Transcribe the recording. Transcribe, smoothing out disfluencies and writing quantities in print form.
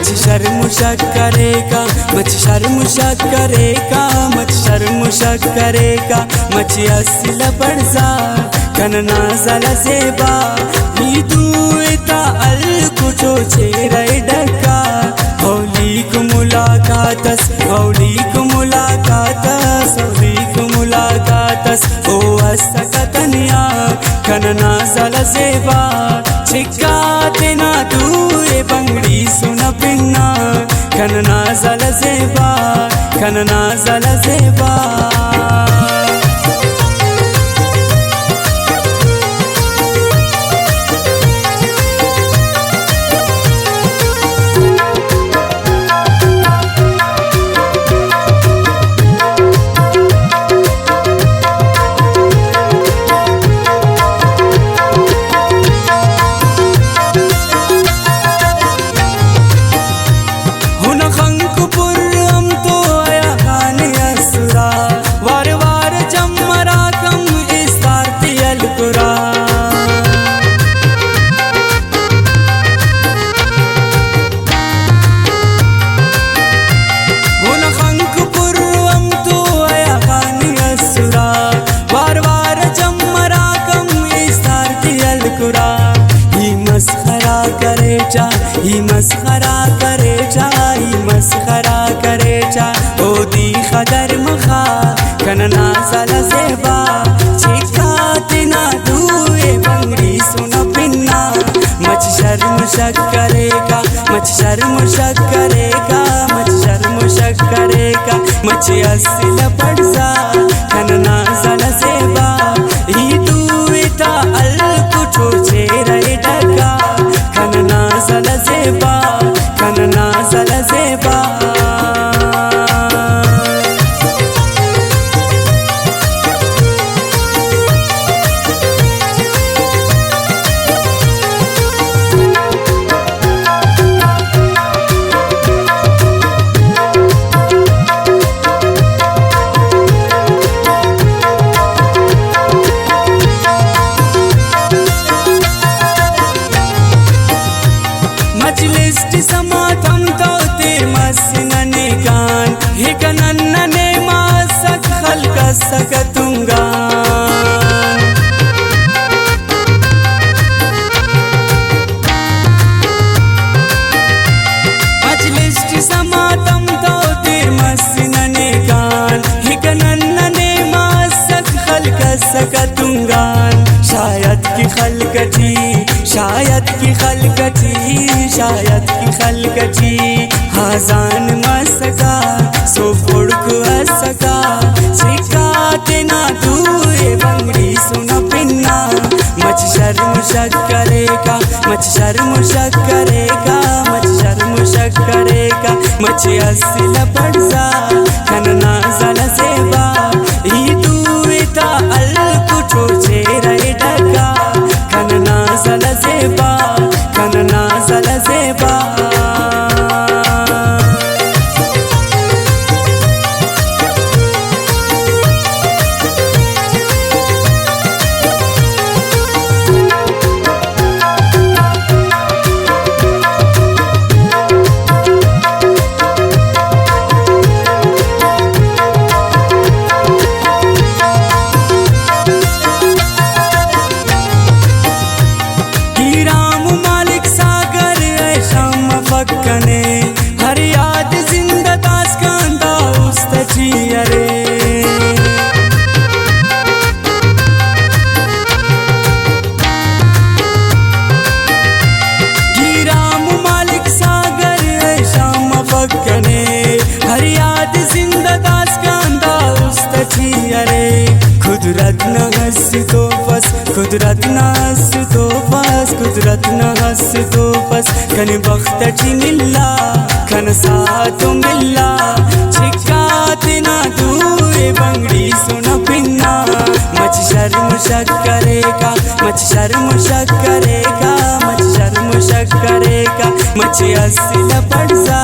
मच शर्म करेगा, मच शर्म करेगा, मच शर्म करेगा, मच असल पड़जा कनना जल सेबा ही दूता अल कुछो छेरे डका हौली को मुलाकातस, हौली को मुलाकातस, हौली को मुलाकातस ओ असकतनिया कनना जल सेबा छिका तेना दूए बंगड़ी सुन पिन्ना कनना जल सेबा, कनना जल सेबा। ही मस्खरा करे जा, ही मस्खरा करे जा ओ दी खदर मखा कनना जल सेबा छिका तिना दूए बंगड़ी सुन पिन्ना मच शर्म करेगा, मच शर्म करेगा, मच शर्म करेगा, मच असल पड़जा कनना जल सेबा ही दूता अल कुछो छेरे डका कनना जल सेबा, कनना जल सेबा। मजलिस समातम तो तेर मसनने गान हे कनन्ने मासक खल्क सकतुंगा मजलिस समातम तो तेर मसनने गान हे कनन्ने मासक खल्क सकतुंगा शायद की खलकती, शायद की खलकती, शायद की खलकती हाजान मसका सो फुड़क असका छिका तेना दूए बंगड़ी सुन पिन्ना मच शर्म करेगा, मच शर्म करेगा, मच शर्म करेगा, मच असल पड़जा कनना जल सेबा ही दूता अल कुछो छेरे डका कनना जल सेबा, कनना जल सेबा। कने हर याद जिंदा तास कांदा उस्तची अरे गिराम मालिक सागर शाम फकने हर याद जिंदा तास कांदा उस्तची अरे कुदरत न हंस तो बस, कुदरत न हंस तो बस, कुदरत न हंस तो बस कन बख्त मिल्ला कन साथ मिल्ला छिका तेना दूए बंगड़ी सुन पिन्ना मच शर्म करेगा, मच शर्म करेगा, मच शर्म करेगा, मच असल पड़जा